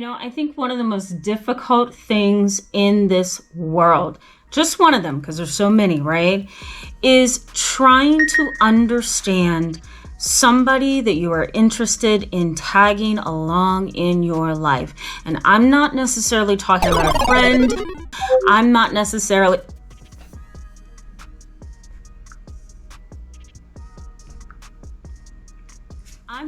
I think one of the most difficult things in this world, just one of them, because there's so many, right, is trying to understand somebody that you are interested in tagging along in your life. And I'm not necessarily talking about a friend. I'm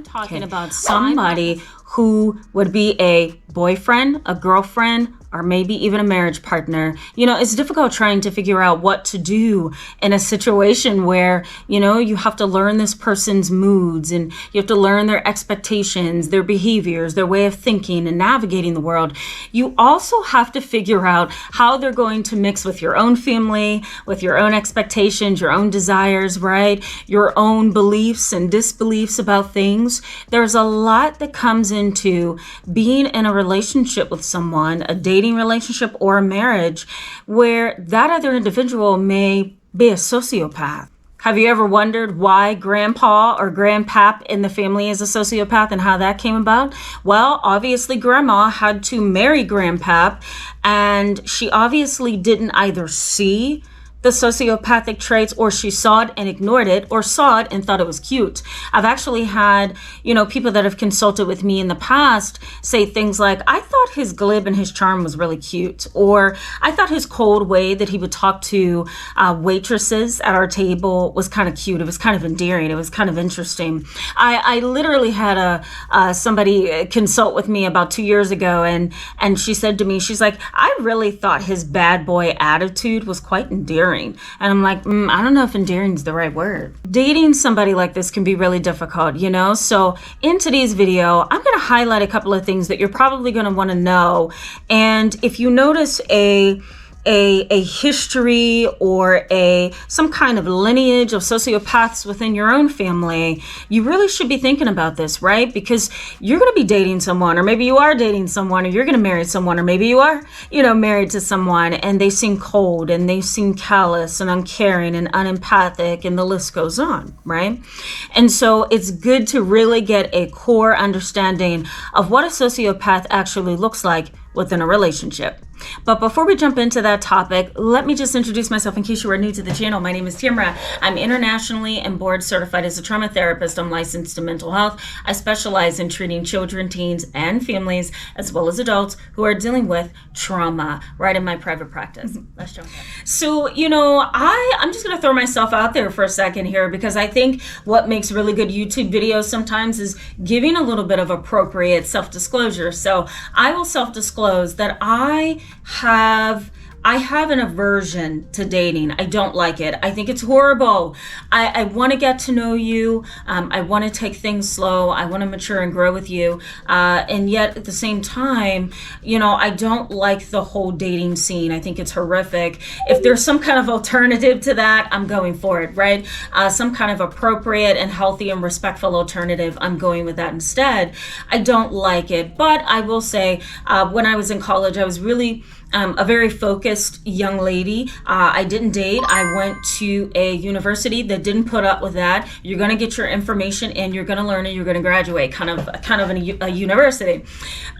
talking about somebody who would be a boyfriend, a girlfriend, or maybe even a marriage partner. It's difficult trying to figure out what to do in a situation where, you have to learn this person's moods and you have to learn their expectations, their behaviors, their way of thinking and navigating the world. You also have to figure out how they're going to mix with your own family, with your own expectations, your own desires, right? Your own beliefs and disbeliefs about things. There's a lot that comes into being in a relationship with someone, a dating relationship or a marriage, where that other individual may be a sociopath. Have you ever wondered why grandpa or grandpap in the family is a sociopath and how that came about? Well, obviously grandma had to marry grandpap, and she obviously didn't either see the sociopathic traits, or she saw it and ignored it, or saw it and thought it was cute. I've actually had, people that have consulted with me in the past say things like, I thought his glib and his charm was really cute, or I thought his cold way that he would talk to waitresses at our table was kind of cute. It was kind of endearing. It was kind of interesting. I literally had somebody consult with me about 2 years ago, and she said to me, she's like, I really thought his bad boy attitude was quite endearing. And I'm like, I don't know if endearing is the right word. Dating somebody like this can be really difficult, So in today's video, I'm going to highlight a couple of things that you're probably going to want to know. And if you notice a history or some kind of lineage of sociopaths within your own family, you really should be thinking about this, right? Because you're going to be dating someone, or maybe you are dating someone, or you're going to marry someone, or maybe you are, married to someone, and they seem cold and they seem callous and uncaring and unempathic, and the list goes on, right? And so it's good to really get a core understanding of what a sociopath actually looks like within a relationship. But before we jump into that topic, let me just introduce myself in case you are new to the channel. My name is Timra. I'm internationally and board certified as a trauma therapist. I'm licensed in mental health. I specialize in treating children, teens, and families, as well as adults who are dealing with trauma, right in my private practice. Let's jump in. So, I'm just going to throw myself out there for a second here, because I think what makes really good YouTube videos sometimes is giving a little bit of appropriate self-disclosure. So I will self-disclose that I have an aversion to dating. I don't like it. I think it's horrible. I want to get to know you. I want to take things slow. I want to mature and grow with you. And yet at the same time, I don't like the whole dating scene. I think it's horrific. If there's some kind of alternative to that, I'm going for it, right? Some kind of appropriate and healthy and respectful alternative, I'm going with that instead. I don't like it. But I will say, when I was in college, I was really a very focused young lady. I didn't date. I went to a university that didn't put up with that. You're going to get your information and you're going to learn and you're going to graduate, kind of a university.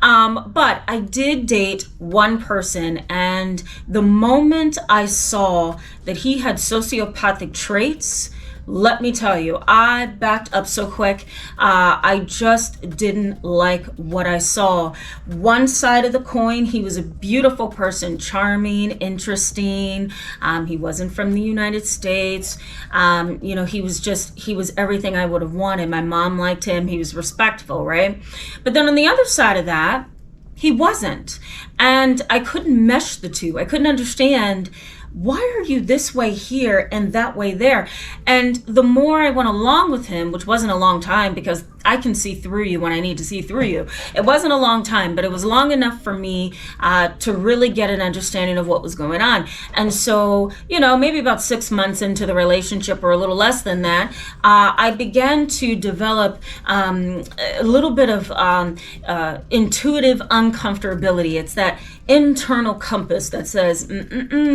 But I did date one person, and the moment I saw that he had sociopathic traits, let me tell you, I backed up so quick. I just didn't like what I saw. One side of the coin, he was a beautiful person, charming, interesting. He wasn't from the United States. He was everything I would have wanted. My mom liked him. He was respectful, right? But then on the other side of that, he wasn't. And I couldn't mesh the two. I couldn't understand, why are you this way here and that way there? And the more I went along with him, which wasn't a long time, because I can see through you when I need to see through you. It wasn't a long time, but it was long enough for me to really get an understanding of what was going on. And so, maybe about 6 months into the relationship, or a little less than that, I began to develop a little bit of intuitive uncomfortability. It's that internal compass that says,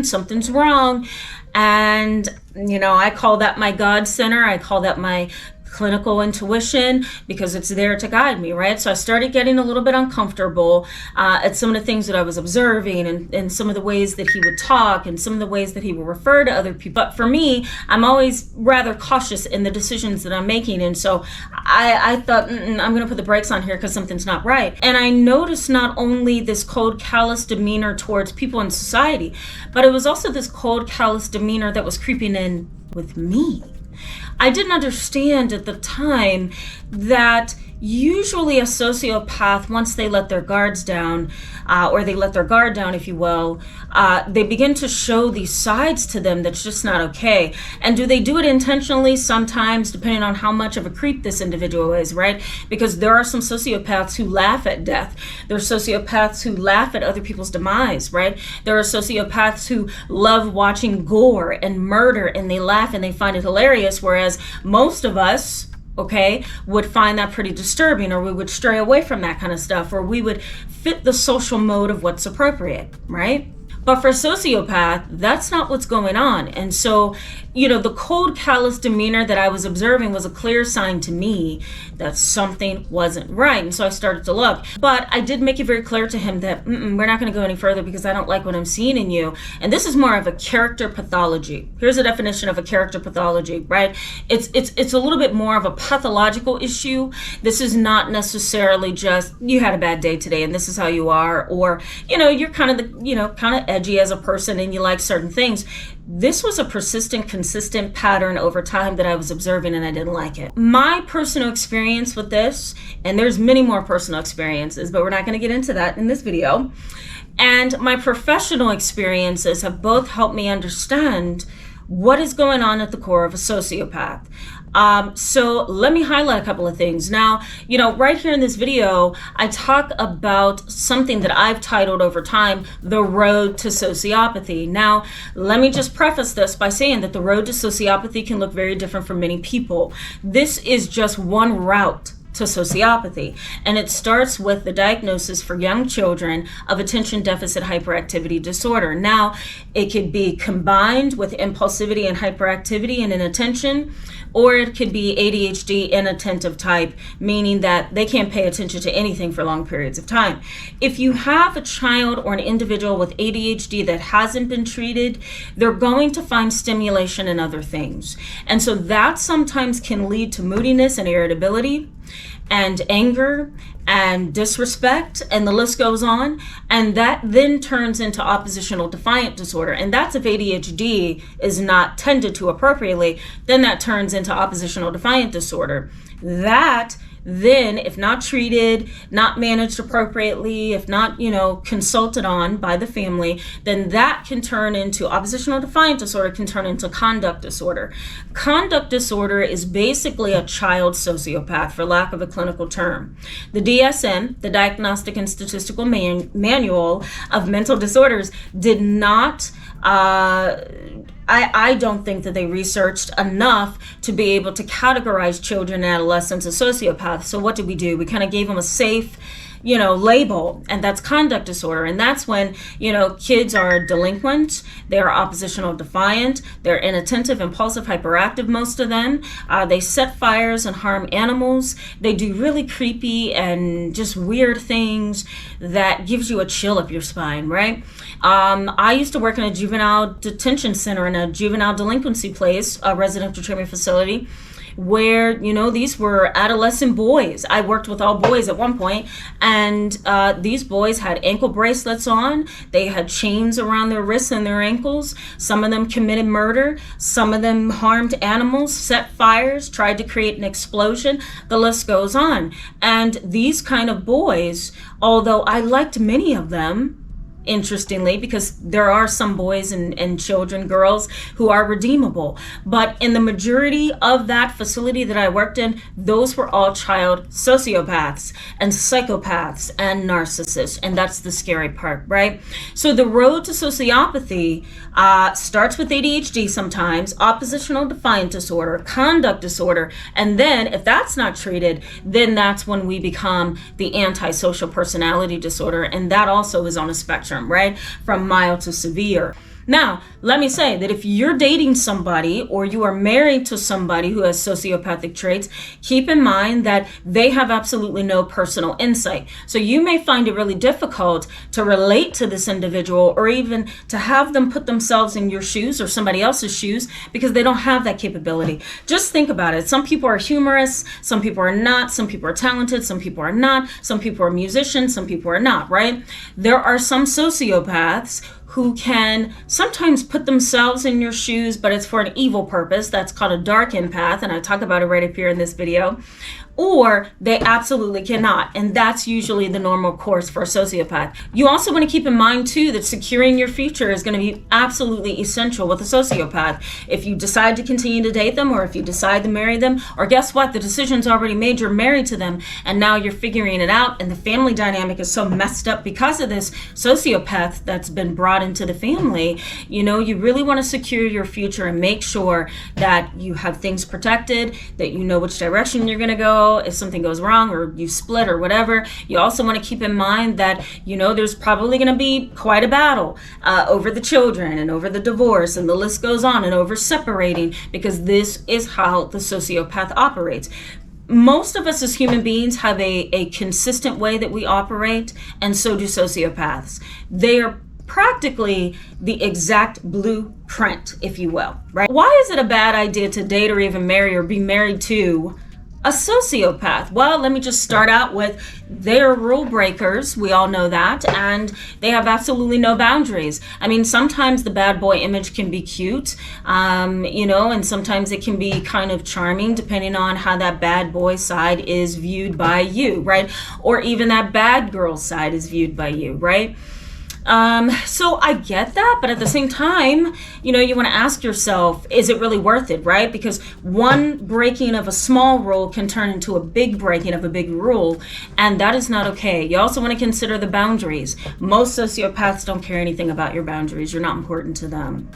something's wrong. And, I call that my God center. I call that my clinical intuition because it's there to guide me, right? So I started getting a little bit uncomfortable at some of the things that I was observing and some of the ways that he would talk and some of the ways that he would refer to other people. But for me, I'm always rather cautious in the decisions that I'm making. And so I thought, I'm going to put the brakes on here because something's not right. And I noticed not only this cold, callous demeanor towards people in society, but it was also this cold, callous demeanor that was creeping in with me. I didn't understand at the time that usually a sociopath, once they let their guards down, or they let their guard down, if you will, they begin to show these sides to them that's just not okay. And do they do it intentionally? Sometimes, depending on how much of a creep this individual is, right? Because there are some sociopaths who laugh at death. There are sociopaths who laugh at other people's demise, right? There are sociopaths who love watching gore and murder, and they laugh and they find it hilarious, whereas most of us, would find that pretty disturbing, or we would stray away from that kind of stuff, or we would fit the social mode of what's appropriate, right? But for sociopath, that's not what's going on. And so, the cold, callous demeanor that I was observing was a clear sign to me that something wasn't right. And so I started to look. But I did make it very clear to him that we're not going to go any further because I don't like what I'm seeing in you. And this is more of a character pathology. Here's a definition of a character pathology, right? It's a little bit more of a pathological issue. This is not necessarily just you had a bad day today and this is how you are, or you're kind of edgy as a person and you like certain things. This was a persistent, consistent pattern over time that I was observing, and I didn't like it. My personal experience with this, and there's many more personal experiences, but we're not going to get into that in this video, and my professional experiences have both helped me understand what is going on at the core of a sociopath. So let me highlight a couple of things. Now, right here in this video, I talk about something that I've titled over time, The Road to Sociopathy. Now, let me just preface this by saying that the road to sociopathy can look very different for many people. This is just one route to sociopathy, and it starts with the diagnosis for young children of attention deficit hyperactivity disorder. Now, it could be combined with impulsivity and hyperactivity and inattention, or it could be ADHD inattentive type, meaning that they can't pay attention to anything for long periods of time. If you have a child or an individual with ADHD that hasn't been treated, they're going to find stimulation in other things. And so that sometimes can lead to moodiness and irritability and anger and disrespect, and the list goes on. And that then turns into oppositional defiant disorder. And that's if ADHD is not tended to appropriately, then that turns into oppositional defiant disorder. That then, if not treated, not managed appropriately, if not, consulted on by the family, then that can turn into oppositional defiant disorder, can turn into conduct disorder. Conduct disorder is basically a child sociopath, for lack of a clinical term. The DSM, the Diagnostic and Statistical Manual of Mental Disorders, did not I don't think that they researched enough to be able to categorize children and adolescents as sociopaths. So what did we do? We kind of gave them a safe, label, and that's conduct disorder. And that's when, kids are delinquent, they're oppositional defiant, they're inattentive, impulsive, hyperactive, most of them. They set fires and harm animals. They do really creepy and just weird things that gives you a chill up your spine, right? I used to work in a juvenile detention center in a juvenile delinquency place, a residential treatment facility, where, these were adolescent boys. I worked with all boys at one point, and these boys had ankle bracelets on. They had chains around their wrists and their ankles. Some of them committed murder. Some of them harmed animals, set fires, tried to create an explosion. The list goes on. And these kind of boys, although I liked many of them, interestingly, because there are some boys and children, girls, who are redeemable. But in the majority of that facility that I worked in, those were all child sociopaths and psychopaths and narcissists. And that's the scary part, right? So the road to sociopathy starts with ADHD sometimes, oppositional defiant disorder, conduct disorder. And then if that's not treated, then that's when we become the antisocial personality disorder. And that also is on a spectrum, right? From mild to severe. Now, let me say that if you're dating somebody or you are married to somebody who has sociopathic traits, keep in mind that they have absolutely no personal insight. So you may find it really difficult to relate to this individual or even to have them put themselves in your shoes or somebody else's shoes because they don't have that capability. Just think about it. Some people are humorous, some people are not, some people are talented, some people are not, some people are musicians, some people are not, right? There are some sociopaths who can sometimes put themselves in your shoes, but it's for an evil purpose. That's called a dark empath, and I talk about it right up here in this video. Or they absolutely cannot, and that's usually the normal course for a sociopath. You also want to keep in mind too that securing your future is going to be absolutely essential with a sociopath. If you decide to continue to date them, or if you decide to marry them, or guess what, the decision's already made, you're married to them, and now you're figuring it out, and the family dynamic is so messed up because of this sociopath that's been brought into the family. You really want to secure your future and make sure that you have things protected, that you know which direction you're going to go if something goes wrong or you split or whatever. You also want to keep in mind that there's probably going to be quite a battle over the children and over the divorce, and the list goes on, and over separating, because this is how the sociopath operates. Most of us as human beings have a consistent way that we operate, and so do sociopaths. They are practically the exact blueprint, if you will, right? Why is it a bad idea to date or even marry or be married to a sociopath? Well, let me just start out with they're rule breakers. We all know that. And they have absolutely no boundaries. I mean, sometimes the bad boy image can be cute, and sometimes it can be kind of charming depending on how that bad boy side is viewed by you, right? Or even that bad girl side is viewed by you, right? So I get that, but at the same time, you want to ask yourself, is it really worth it, right? Because one breaking of a small rule can turn into a big breaking of a big rule, and that is not okay. You also want to consider the boundaries. Most sociopaths don't care anything about your boundaries. You're not important to them.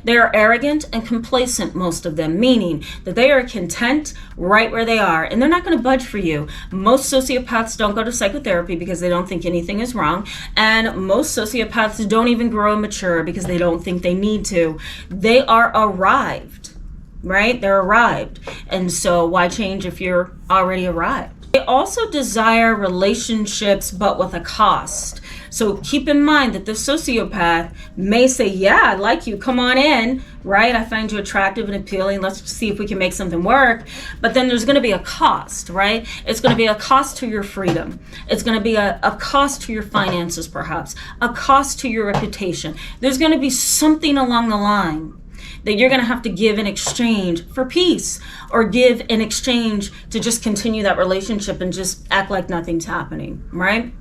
They are arrogant and complacent, most of them, meaning that they are content right where they are, and they're not going to budge for you. Most sociopaths don't go to psychotherapy because they don't think anything is wrong, and most sociopaths don't even grow and mature because they don't think they need to. They are arrived, right? They're arrived. And so why change if you're already arrived? They also desire relationships, but with a cost. So keep in mind that the sociopath may say, yeah, I like you, come on in, right? I find you attractive and appealing. Let's see if we can make something work. But then there's going to be a cost, right? It's going to be a cost to your freedom. It's going to be a cost to your finances, perhaps, a cost to your reputation. There's going to be something along the line that you're going to have to give in exchange for peace, or give in exchange to just continue that relationship and just act like nothing's happening, right?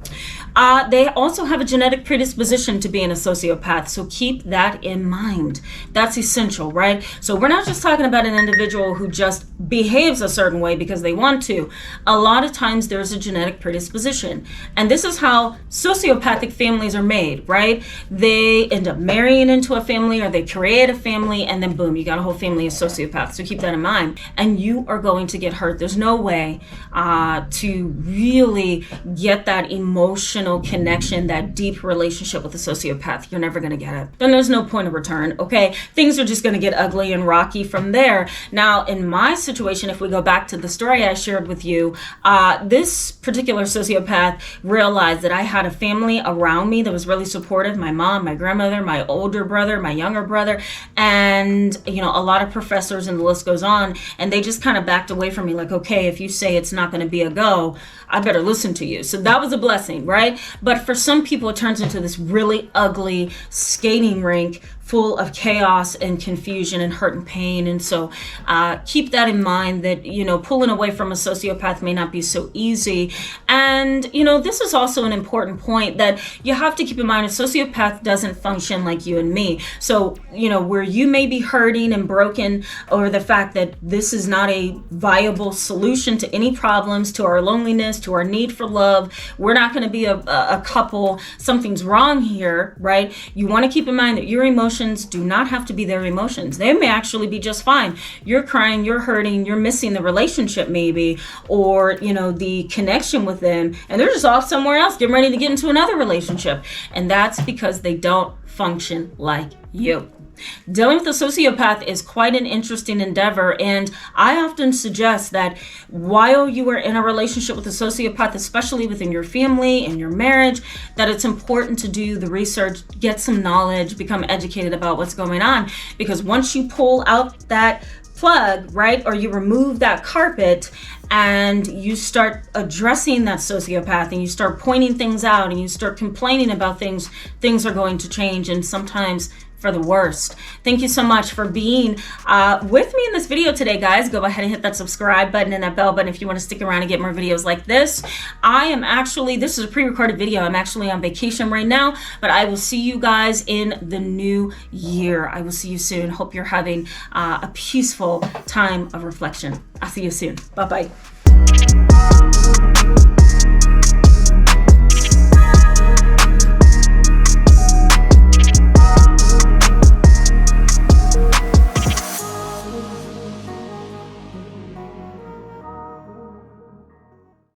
They also have a genetic predisposition to being a sociopath, so keep that in mind. That's essential, right? So we're not just talking about an individual who just behaves a certain way because they want to. A lot of times there's a genetic predisposition, and this is how sociopathic families are made, right? They end up marrying into a family, or they create a family, and then boom, you got a whole family of sociopaths. So keep that in mind, and you are going to get hurt. There's no way to really get that emotional connection, that deep relationship with a sociopath. You're never going to get it. Then there's no point of return, okay? Things are just going to get ugly and rocky from there. Now, in my situation, if we go back to the story I shared with you, this particular sociopath realized that I had a family around me that was really supportive. My mom, my grandmother, my older brother, my younger brother, and a lot of professors, and the list goes on. And they just kind of backed away from me, like, okay, if you say it's not going to be a go, I better listen to you. So that was a blessing, right? But for some people, it turns into this really ugly skating rink full of chaos and confusion and hurt and pain. And so keep that in mind, that, pulling away from a sociopath may not be so easy. And, this is also an important point that you have to keep in mind. A sociopath doesn't function like you and me. So, where you may be hurting and broken over the fact that this is not a viable solution to any problems, to our loneliness, to our need for love, we're not going to be a couple, something's wrong here, right? You want to keep in mind that your emotions do not have to be their emotions. They may actually be just fine. You're crying, you're hurting, you're missing the relationship maybe, or, the connection with them, and they're just off somewhere else, getting ready to get into another relationship. And that's because they don't function like you. Dealing with a sociopath is quite an interesting endeavor, and I often suggest that while you are in a relationship with a sociopath, especially within your family and your marriage, that it's important to do the research, get some knowledge, become educated about what's going on, because once you pull out that plug, right, or you remove that carpet and you start addressing that sociopath and you start pointing things out and you start complaining about things, things are going to change, and sometimes for the worst. Thank you so much for being with me in this video today, guys. Go ahead and hit that subscribe button and that bell button if you want to stick around and get more videos like this. This is a pre-recorded video. I'm actually on vacation right now, but I will see you guys in the new year. I will see you soon. Hope you're having a peaceful time of reflection. I'll see you soon. Bye-bye.